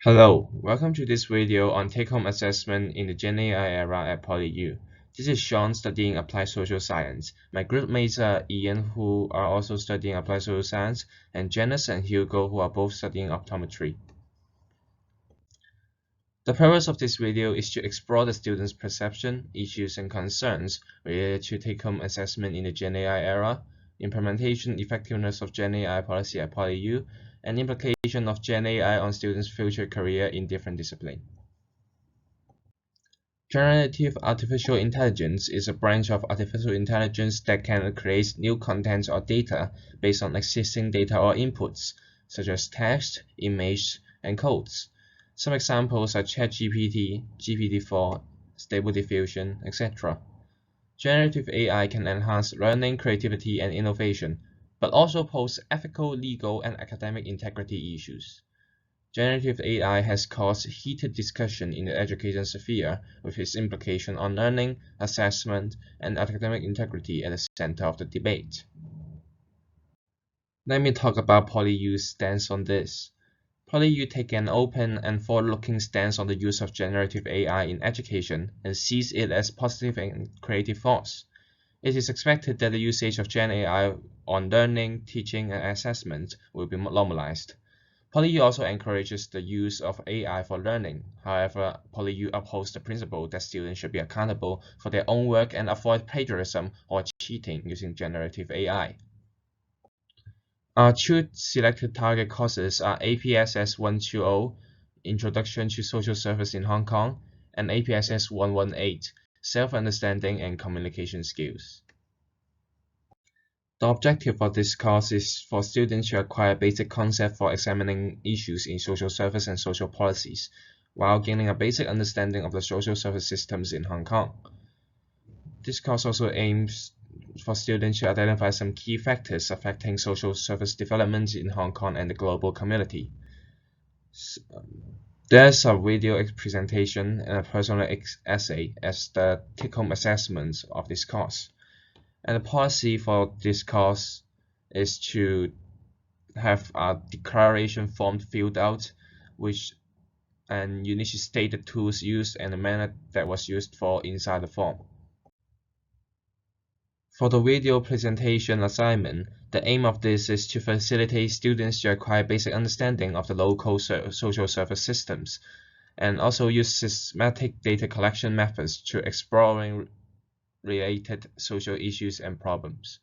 Hello, welcome to this video on take-home assessment in the Gen AI era at PolyU. This is Sean studying applied social science. My group mates are Ian, who are also studying applied social science, and Janice and Hugo, who are both studying optometry. The purpose of this video is to explore the students' perception, issues, and concerns related to take-home assessment in the Gen AI era, implementation effectiveness of Gen AI policy at PolyU, and implication of Gen AI on students' future career in different disciplines. Generative artificial intelligence is a branch of artificial intelligence that can create new content or data based on existing data or inputs, such as text, image, and codes. Some examples are ChatGPT, GPT-4, Stable Diffusion, etc. Generative AI can enhance learning, creativity, and innovation, but also pose ethical, legal, and academic integrity issues. Generative AI has caused heated discussion in the education sphere, with its implication on learning, assessment, and academic integrity at the center of the debate. Let me talk about PolyU's stance on this. PolyU take an open and forward-looking stance on the use of generative AI in education and sees it as positive and creative force. It is expected that the usage of Gen AI on learning, teaching, and assessment will be normalized. PolyU also encourages the use of AI for learning. However, PolyU upholds the principle that students should be accountable for their own work and avoid plagiarism or cheating using generative AI. Our two selected target courses are APSS 120, Introduction to Social Service in Hong Kong, and APSS 118, Self-Understanding and Communication Skills. The objective of this course is for students to acquire basic concepts for examining issues in social service and social policies, while gaining a basic understanding of the social service systems in Hong Kong. This course also aims for students to identify some key factors affecting social service development in Hong Kong and the global community. There's a video presentation and a personal essay as the take-home assessments of this course. And the policy for this course is to have a declaration form filled out, and you need to state the tools used and the manner that was used for inside the form. For the video presentation assignment, the aim of this is to facilitate students to acquire basic understanding of the local social service systems, and also use systematic data collection methods to exploring related social issues and problems.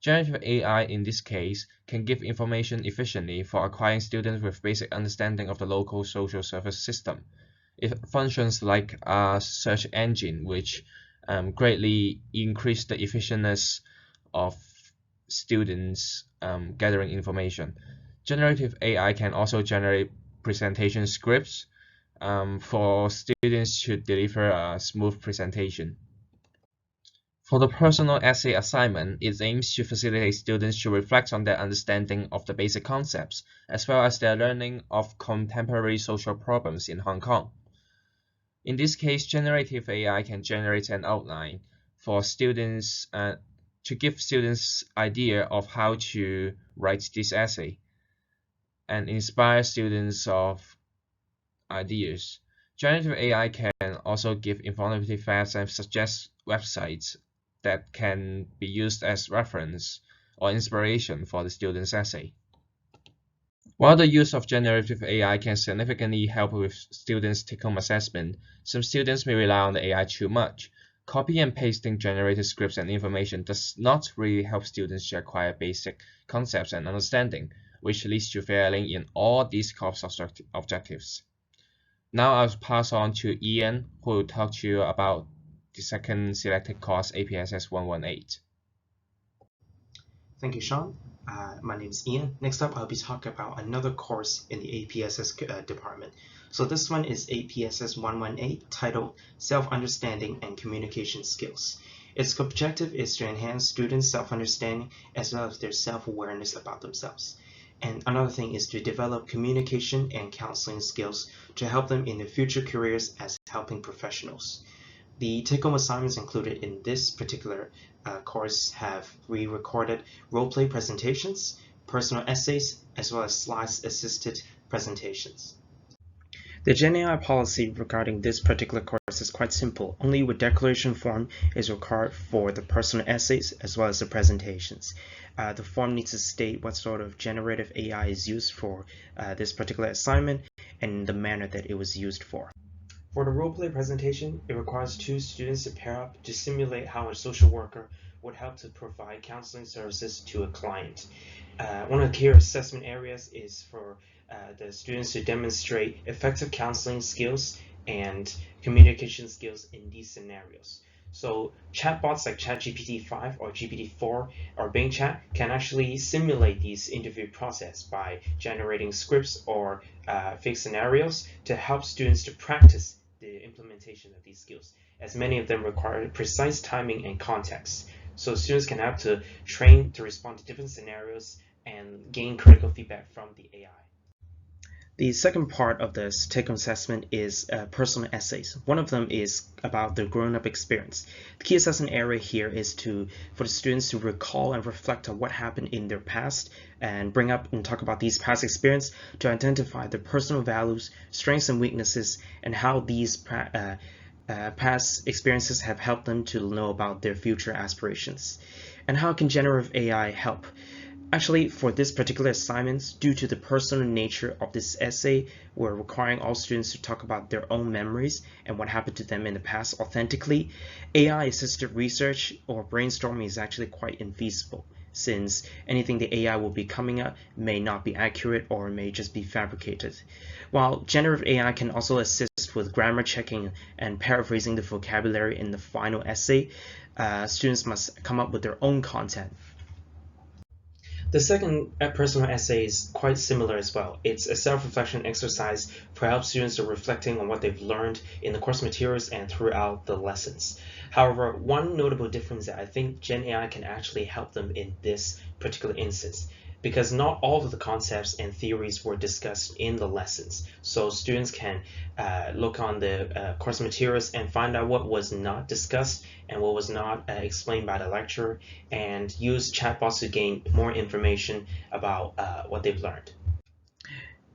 Generative AI in this case can give information efficiently for acquiring students with basic understanding of the local social service system. It functions like a search engine, which greatly increases the effectiveness of students gathering information. Generative AI can also generate presentation scripts for students to deliver a smooth presentation. For the personal essay assignment, it aims to facilitate students to reflect on their understanding of the basic concepts, as well as their learning of contemporary social problems in Hong Kong. In this case, generative AI can generate an outline for students to give students idea of how to write this essay and inspire students of ideas. Generative AI can also give informative facts and suggest websites that can be used as reference or inspiration for the student's essay. While the use of generative AI can significantly help with students' take-home assessment, some students may rely on the AI too much. Copy and pasting generated scripts and information does not really help students to acquire basic concepts and understanding, which leads to failing in all these course objectives. Now I'll pass on to Ian, who will talk to you about the second selected course, APSS 118. Thank you, Sean. My name is Ian. Next up, I'll be talking about another course in the APSS department. So this one is APSS 118, titled Self-Understanding and Communication Skills. Its objective is to enhance students' self-understanding as well as their self-awareness about themselves. And another thing is to develop communication and counseling skills to help them in their future careers as helping professionals. The take-home assignments included in this particular course have re-recorded role-play presentations, personal essays, as well as slides-assisted presentations. The Gen AI policy regarding this particular course is quite simple. Only with declaration form is required for the personal essays as well as the presentations. The form needs to state what sort of generative AI is used for this particular assignment and the manner that it was used for. For the role-play presentation, it requires two students to pair up to simulate how a social worker would help to provide counseling services to a client. One of the key assessment areas is for the students to demonstrate effective counseling skills and communication skills in these scenarios. So chatbots like ChatGPT-5 or GPT-4 or Bing Chat can actually simulate these interview process by generating scripts or fake scenarios to help students to practice the implementation of these skills, as many of them require precise timing and context. So students can have to train to respond to different scenarios and gain critical feedback from the AI. The second part of this take-home assessment is personal essays. One of them is about the grown-up experience. The key assessment area here is for the students to recall and reflect on what happened in their past and bring up and talk about these past experiences to identify their personal values, strengths and weaknesses, and how these past experiences have helped them to know about their future aspirations. And how can generative AI help? Actually, for this particular assignment, due to the personal nature of this essay, we're requiring all students to talk about their own memories and what happened to them in the past authentically. AI-assisted research or brainstorming is actually quite infeasible, since anything the AI will be coming up may not be accurate or may just be fabricated. While generative AI can also assist with grammar checking and paraphrasing the vocabulary in the final essay, students must come up with their own content. The second personal essay is quite similar as well. It's a self-reflection exercise for help students to reflecting on what they've learned in the course materials and throughout the lessons. However, one notable difference that I think Gen AI can actually help them in this particular instance, because not all of the concepts and theories were discussed in the lessons. So students can look on the course materials and find out what was not discussed and what was not explained by the lecturer, and use chatbots to gain more information about what they've learned.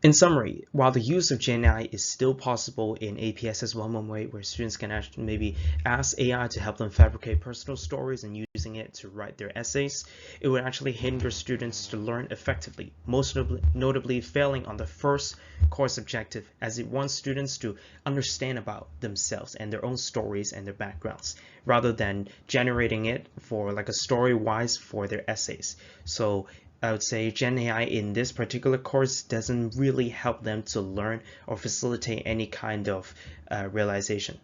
In summary, while the use of Gen AI is still possible in APSS 118, where students can actually maybe ask AI to help them fabricate personal stories and using it to write their essays, it would actually hinder students to learn effectively, most notably failing on the first course objective, as it wants students to understand about themselves and their own stories and their backgrounds, rather than generating it for like a story-wise for their essays. So I would say Gen AI in this particular course doesn't really help them to learn or facilitate any kind of realization.